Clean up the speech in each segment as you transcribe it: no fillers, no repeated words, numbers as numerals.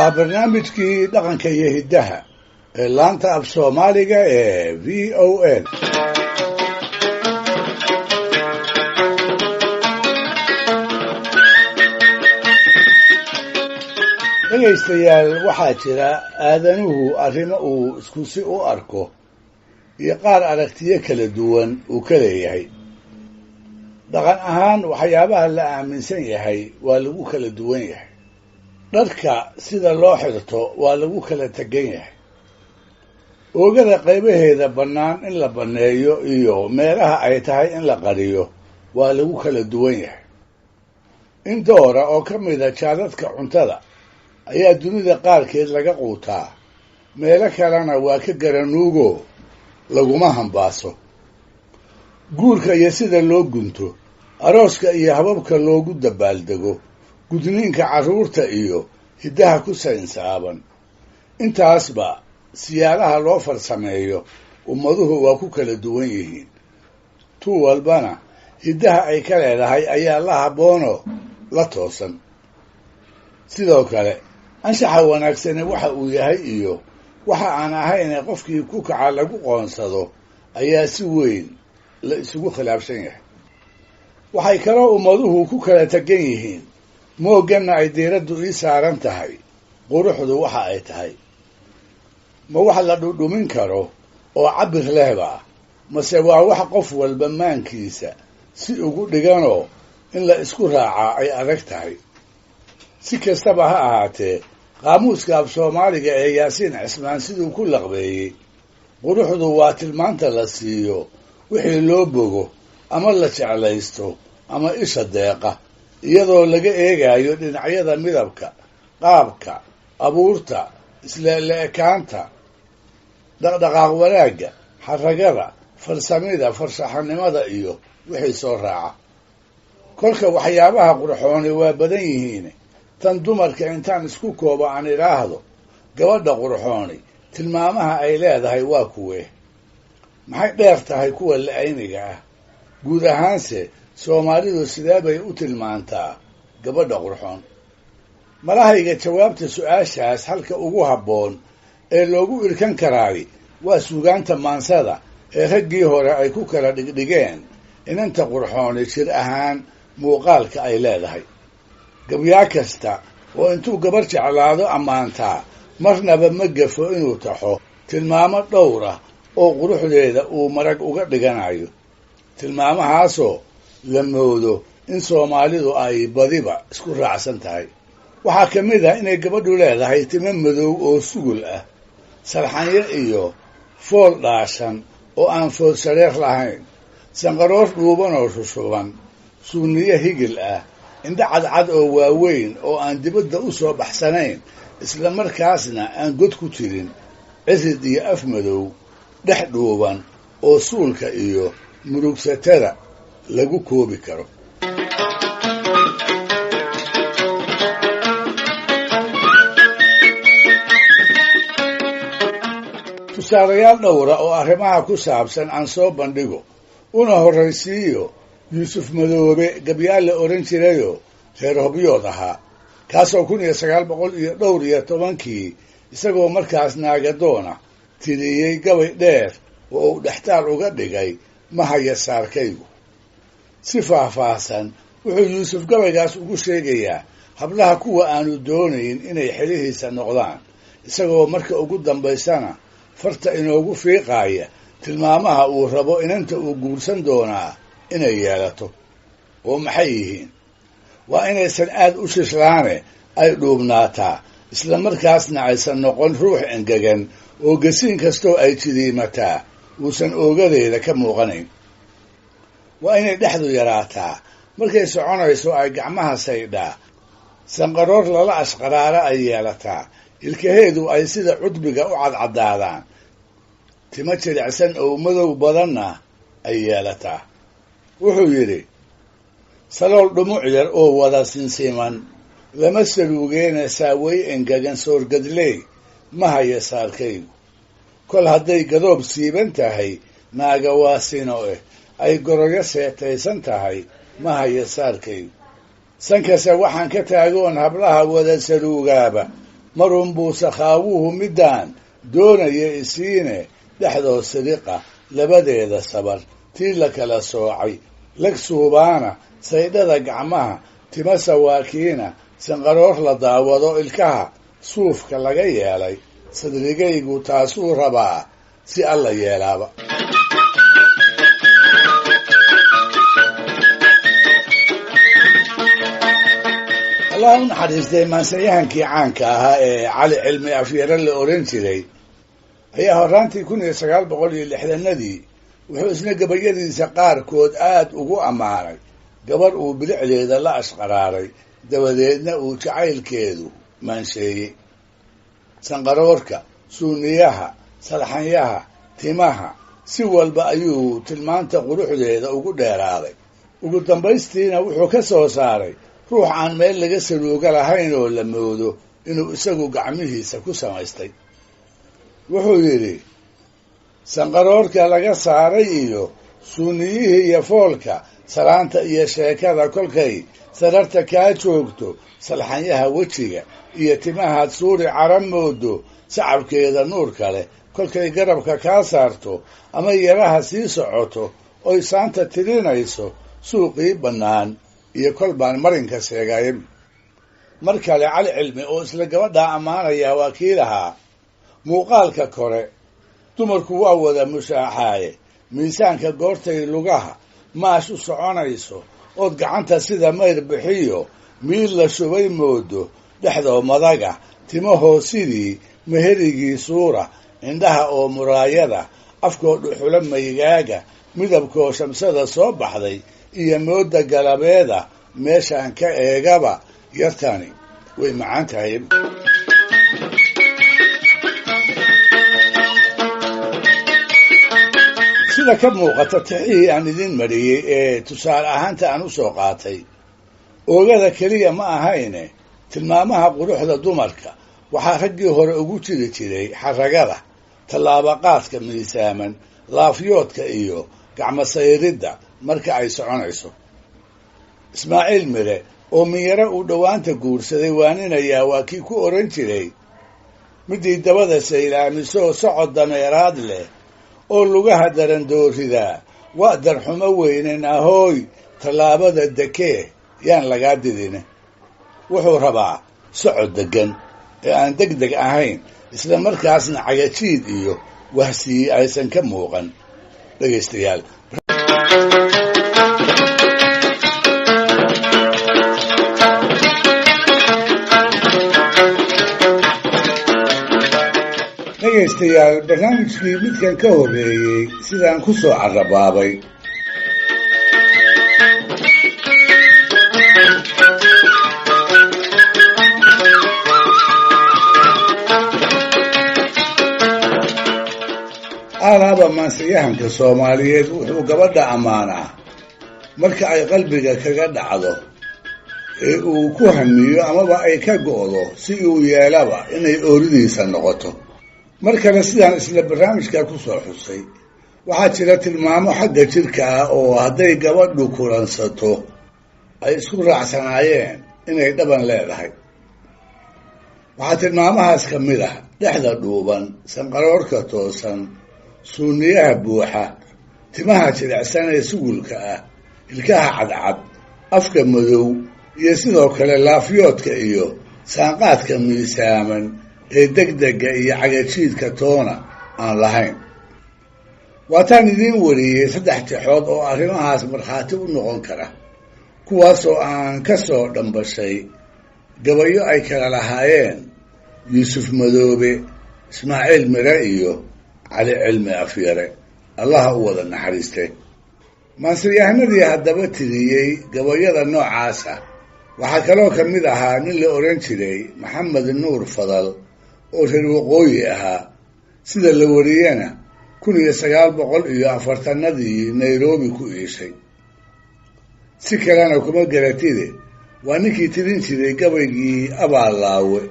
waa barnaamijkii dhaqanka iyo hiddaha ee laanta af soomaaliga ee v o n dhegaystayaal waxaa jira aadanuhu arrimo uu isku si u arko iyo qaar aragtiyo kala duwan uu ka leeyahay. dhaqan ahaan waxyaabaha la aaminsan yahay waa lagu kala duwan yahay. dharka sida loo xirto waa lagu kala tegan yahay. oogada qaybaheeda bannaan in la banneeyo iyo meelaha ay tahay in la qariyo waa lagu kala duwan yahay. in doora oo ka mida jaadadka cuntada ayaa dunida qaarkeed laga quutaa, meelo kalena waa ka garanuugo laguma hambaaso. guurka iyo sida loo gunto, arooska iyo hababka loogu dabaaldego, gudniinka carruurta iyo hiddaha ku saynsaaban, intaasba siyaalaha loo farsameeyo ummaduhu waa ku kala duwan yihiin. tu walbana hiddaha ay ka leedahay ayaa la habboonoo la toosan. sidoo kale anshaxa wanaagsani waxa uu yahay iyo waxa aan ahayne qofkii ku kaca lagu qoonsado ayaa si weyn la isugu khilaafsan yahay. waxay kaloo ummaduhu ku kala tegan yihiin moogganna ay diiraddu ii saaran tahay quruxdu waxa ay tahay. ma wax la dhudhumin karo oo cabbir lehba mase waa wax qof walba maankiisa si ugu dhiganoo in la isku raacaa ay adag tahay. si kastaba ha ahaatee qaamuuska af soomaaliga ee yaasiin cismaan siduu ku laqbeeyey, quruxdu waa tilmaanta la siiyo wixii loo bogo ama la jeclaysto ama isha deeqa, iyadoo laga eegayo dhinacyada midabka, qaabka, abuurta, isla-ekaanta, dhaqdhaqaaq wanaagga, xaragada, farsamida, farshaxanimada iyo wixii soo raaca. kolka waxyaabaha qurxooni waa badan yihiin. tan dumarka intaan isku koobo aan idhaahdo gabadha qurxooni tilmaamaha ay leedahay waa kuwee? maxay dheer tahay kuwa la-ayniga ah? guud ahaanse soomaalidu sidee bay u tilmaantaa gabadha qurxoon? malahayga jawaabta su-aashaas halka ugu habboon ee loogu irkan karaay waa suugaanta maansada ee raggii hore ay ku kala dhigdhigeen inanta qurxooni jir ahaan muuqaalka ay leedahay. gabyaa kasta oo intuu gabar jeclaado ammaantaa marnaba ma gafo inuu taxo tilmaamo dhowra oo quruxdeeda uu marag uga dhiganayo, tilmaamahaasoo la moodo in soomaalidu ay badiba isku raacsan tahay. waxaa ka mid ah inay gabadhu leedahay timo madow oo sugul ah, sarxanyo iyo fool dhaashan oo aan fool shareer lahayn, sanqaroor dhuuban oo shushuban, suuniyo higil ah, indho cadcad oo waaweyn oo aan dibadda u soo baxsanayn isla markaasna aan god ku jirin, cirid iyo af madow, dhex dhuuban oo suulka iyo murugsatada lagu koobi karo. tusaalayaal dhowra oo arrimaha ku saabsan aan soo bandhigo, una horraysiiyo yuusuf madoobe gabyaal la odhan jirayoo reer hobyood ahaa, kaasoo 1910 isagoo markaas naagadoona tiriyey gabay dheer oo uu dhextaal uga dhigay mahaya saarkaygu. si faahfaahsan wuxuu yuusuf gabaygaas ugu sheegayaa hablaha kuwa aanu doonayn inay xilihiisa noqdaan, isagoo marka ugu dambaysana farta inoogu fiiqaaya tilmaamaha uu rabo inanta uu guursan doonaa inay yeelato. oo maxay yihiin? waa inaysan aad u shishlaane ay dhuubnaataa, isla markaasna aysan noqon ruux engegan oo gasiin kastoo ay jidiimataa uusan oogadeeda ka muuqanayn. waa inay dhexdu yaraataa, markay soconayso ay gacmaha saydhaa, sanqaroor lala ashqaraara ay yeelataa, ilkaheedu ay sida cudbiga u cadcadaadaan, timo jilicsan oo madow badanna ay yeelataa. wuxuu yidhi, salool dhumuc yar oo wada sinsiman lama saluugeena saaway engegan soorgadley mahaya saarkaygu. kol hadday gadoob siiban tahay naaga waa sino ay goroyo seetaysan tahay mahaya saarkaygu. sankase waxaan ka taagoon hablaha wada saluugaaba marun buu sakhaawuhu middaan doonaya isiine dhexdood siriqa labadeeda sabar tii la kala soocay lag suubaana saydhada gacmaha tima sawaakiina sanqaroor la daawado ilkaha suufka laga yeelay sadrigaygu taasuu rabaa si alla yeelaaba. allah u naxariistay maansanyahankii caanka ahaa ee cali cilmi afyare la oran jiray ayaa horraantii 1960 wuxuu isna gabayadiisa qaarkood aad ugu ammaanay gabar uu bilicdeeda la ashqaraaray dabadeedna uu jacaylkeedu maansheeyey. sanqaroorka, suuniyaha, salxanyaha, timaha si walba ayuu tilmaanta quruxdeeda ugu dheeraaday. ugu dambaystiina wuxuu ka soo saaray ruux aan meel laga saluuga lahayn oo la moodo inuu isagu gacmihiisa ku samaystay. wuxuu yidhi sanqaroorka laga saaray iyo suuniyihii iyo foolka salaanta iyo sheekada kolkay sararta kaa joogto salxanyaha wejiga iyo timahaad suuri cara moodo sacabkeeda nuurka leh kolkay garabka kaa saarto ama yaraha sii socoto oy saanta tirinayso suuqii bannaan iyo kol baan marinka sheegay. mar kale cali cilmi oo isla gabadhaa ammaanaya waa kii lahaa muuqaalka kore dumarku waa wada mushaaxaaye miisaanka goortay lugaha maash u soconayso ood gacanta sida mayr bixiyo miil la shubay moodo dhexdoo madaga timahoo sidii meherigii suura indhaha oo muraayada afkoo dhuxula maygaaga midabkoo shamsada soo baxday iyo mooda galabeeda meeshaan ka eegaba yartani way macaan tahay. sida ka muuqata tixihii aan idin mariyey ee tusaale ahaanta aan u soo qaatay oogada keliya ma ahayne tilmaamaha quruxda dumarka waxaa raggii hore ugu jiri jiray xaragada, tallaabaqaadka miisaaman, laafyoodka iyo gacmo sayridda marka ay soconayso. ismaaciil mire oo minyaro uu dhowaanta guursaday waaninayaa waa kii ku oran jiray midii dabada saylaamisoo socod dameeraad leh oo lugaha darandooridaa waa darxumo weynen ahooy tallaabada dekee yaan lagaa didine. wuxuu rabaa socod deggan ee aan deg deg ahayn isla markaasna cagajiid iyo wahsiyi aysan ka muuqan. dhegaystayaal barnaamijkii midkan ka horreeyey sidaan ku soo carrabaabay alaaba maansiyahanka soomaaliyeed wuxuu gabadha ammaanaa marka ay qalbiga kaga dhacdo ee uu ku hamiyo amaba ay ka go'do si uu yeelaba inay ooridiisa noqoto. mar kale sidaan isla barnaamijkaa ku soo xusay waxaa jira tilmaamo xagga jidhka ah oo hadday gabadhu kulansato ay isku raacsanaayeen inay dhaban leedahay. waxaa tilmaamahaas ka mid ah dhexda dhuuban, sanqaroorka toosan, suuniyaha buuxa, timaha jilicsan ee sugulka ah, ilkaha cadcad, afka madow iyo sidoo kale laafyoodka iyo saanqaadka miisaaman ee degdega iyo cagajiidka toona aan lahayn. waataan idiin wariyey 3 tixood oo arrimahaas markhaati u noqon kara, kuwaasoo aan ka soo dhambashay gabayo ay kala lahaayeen yuusuf madoobe, ismaaciil mire iyo cali cilmi afyare, allaha u wada naxariistay. maansiyahanadii haddaba tiriyey gabayada noocaasa waxaa kaloo ka mid ahaa nin la oran jiray maxamed nuur fadal oo reer waqooyi ahaa, sida la wariyana 1940 nairobi ku iishay. si kalena kuma garatide waa ninkii tirin jiray gabaygii abaallaawe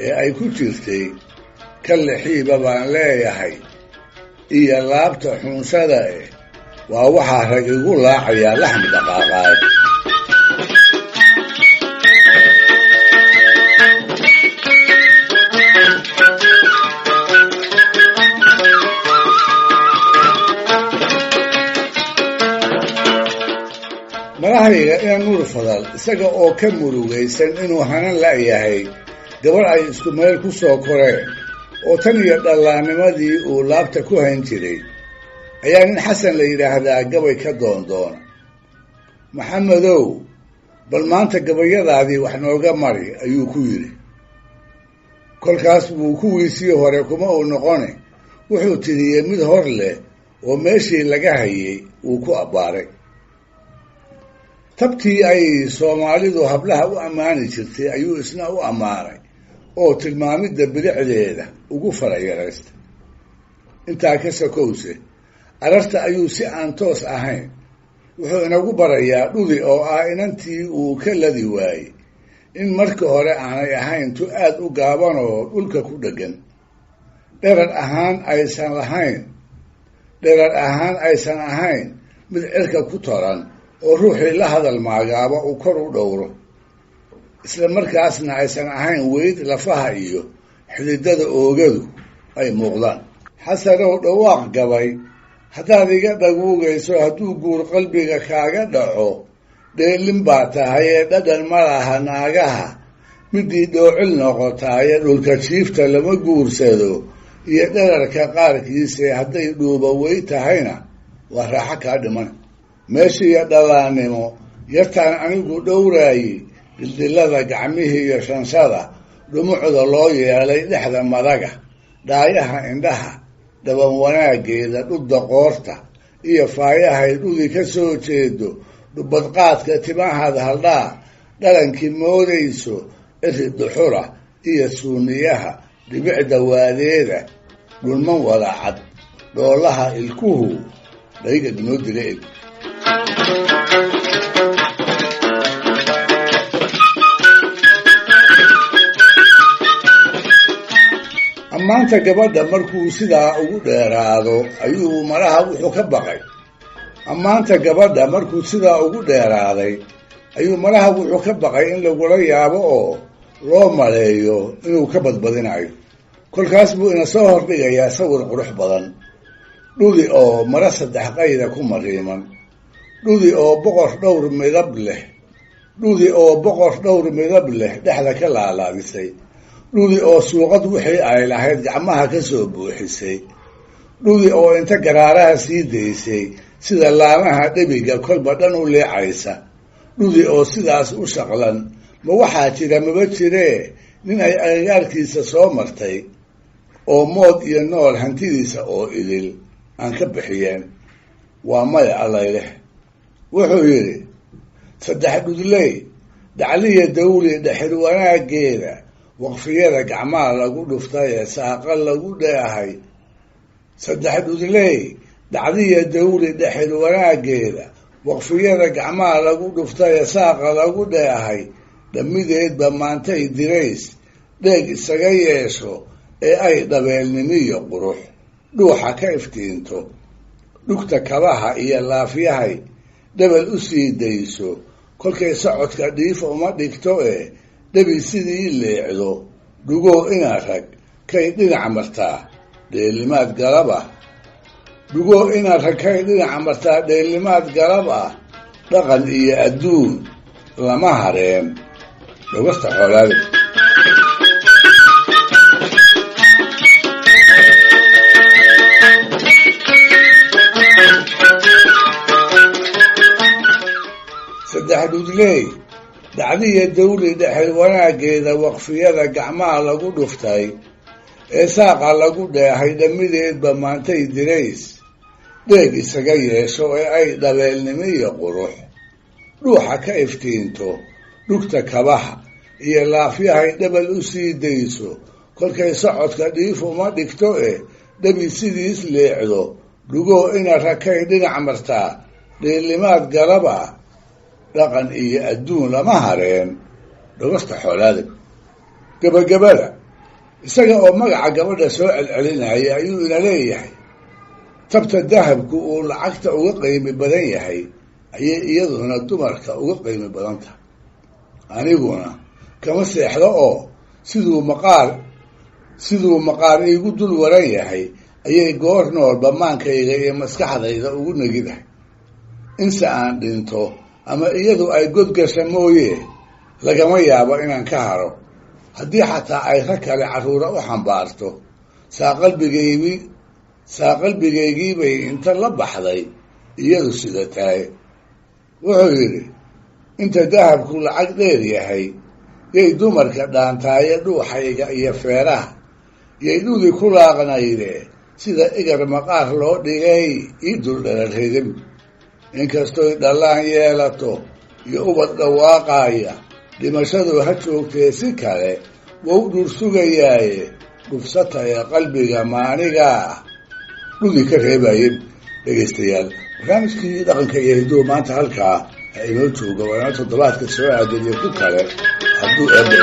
ee ay ku jirtay ka lixiiba baan leeyahay iyo laabta xunsada waa waxaa rag igu laacayaa laxmi dhaqaaqaad. malahayga ina nuur fadal isaga oo ka murugaysan inuu hanan la'yahay gabar ay isku meel ku soo koreen oo tan iyo dhallaannimadii uu laabta ku hayn jiray ayaa nin xasan la yidhaahdaa gabay ka doondoona. maxamedow, bal maanta gabayadaadii wax nooga mari ayuu ku yidhi. kolkaas buu kuwiisii hore kuma uu noqone wuxuu tiriyey mid hor leh oo meeshii laga hayay uu ku abbaaray. tabtii ay soomaalidu hablaha u ammaani jirtay ayuu isna u ammaanay oo tilmaamidda bilicdeeda ugu farayaraystay. intaa ka sakowse ararta ayuu si aan toos ahayn wuxuu inagu barayaa dhudi oo ah inantii uu ka ladi waayey in marka hore aanay ahayn tu aad u gaaban oo dhulka ku dheggan, dherar ahaan aysan ahayn mid cirka ku toran oo ruuxii la hadal maagaaba uu kor u dhowro, isla markaasna aysan ahayn weyd lafaha iyo xididada oogadu ay muuqdaan. xasanow, dhawaaq gabay haddaad iga dhaguugayso hadduu guur qalbiga kaaga dhaco, dheelin baa tahay ee dhadhan ma laha naagaha midii dhoocil noqotaaye dhulka jiifta lama guursado, iyo dherarka qaarkiise hadday dhuuba wey tahayna waa raaxo kaa dhiman. meeshiiyo dhallaannimo yartaan anigu dhowraaye dildillada gacmihii iyo shanshada dhumucda loo yeelay dhexda madaga, dhaayaha indhaha dhaban wanaaggeeda dhudda qoorta iyo faayahay dhudi ka soo jeedo, dhubadqaadka timahaad haldhaa dhalankii moodayso iri duxura iyo suuniyaha dhibicda waadeeda dhulman wada cad dhoolaha ilkuhu dhayga inoo dila eg. ammaanta gabadha markuu sidaa ugu dheeraado ayuu malaha wuxuu ka baqay in lagula yaabo oo loo maleeyo inuu ka badbadinayo. kolkaas buu ina soo hordhigayaa sawir qurux badan, dhudi oo mara 3 qayda ku mariiman, dhudi oo boqor dhowr midab leh dhexda ka laalaadisay, dhudi oo suuqad wixii ay lahayd gacmaha ka soo buuxisay, dhudi oo inta garaaraha sii daysay sida laamaha dhebiga kolba dhan u leecaysa, dhudi oo sidaas u shaqlan ma waxaa jira maba jiree nin ay agagaarkiisa soo martay oo mood iyo nool hantidiisa oo idil aan ka bixiyeen. waa maya allayleh. wuxuu yidhi 3 dhudley dacliya dawli dhexir wanaaggeeda waqfiyada gacmaha lagu dhuftay ee saaqa lagu dheehay. 3 dhudley dacliya dawli dhexir wanaaggeeda waqfiyada gacmaha lagu dhuftay ee saaqa lagu dheehay, dhammideedba maantay dirays dheeg isaga yeesho ee ay dhabeelnimiyo qurux dhuuxa ka iftiinto, dhugta kabaha iyo laafyahay dhabal u sii dayso, kolkay socodka dhiifa uma dhigto ee dhabi sidii leecdo, dhugoo ina rag kay dhinac martaa dheelimaad galab ah, dhaqan iyo adduun lama hareen dhogasta xoolaada. dhudley dacdiya dawli dhexir wanaaggeeda waqfiyada gacmaha lagu dhuftay ee saaqa lagu dheehay, dhammideedba maantay dirays dheeg isaga yeesho ee ay dhabeelnimiyo qurux dhuuxa ka iftiinto, dhugta kabaha iyo laafyahay dhabal u sii dayso, kolkay socodka dhiif uma dhigto ee dhabi sidiis leecdo, dhugoo ina rakay dhinac martaa dheelimaad galab ah, dhaqan iyo adduun lama hareen dhogasta xoolaada. gabagabada isaga oo magaca gabadha soo celcelinaya ayuu ina leeyahay tabta dahabku uu lacagta uga qiimi badan yahay ayay iyaduna dumarka uga qiimi badan tahay. aniguna kama seexdo oo siduu maqaar iigu dul waran yahay ayay goor noolba maankayga iyo maskaxdayda ugu negidahay. inse aan dhinto ama iyadu ay godgasha mooye lagama yaabo inaan ka haro haddii xataa ay rag kale carruura u xambaarto saa qalbigaygiibay inta la baxday iyadu sida tahay. wuxuu yidhi inta dahabku lacag dheer yahay yay dumarka dhaantaaye dhuuxayga iyo feeraha yay dhudi ku laaqnayde sida igar maqaar loo dhigay ii duldhalarridin inkastoy dhallaan yeelato iyo ubad dhawaaqaaya dhimashadu ha joogtee si kale wou dhur sugayaaye dhufsatae qalbiga maanigaa dhudi ka reebayen. dhegaystayaal barnaamijkii dhaqanka iyo hiduhu maanta halkaa ha inoo jooga waana toddobaadka soo aadan iyo ku kale hadduu eebba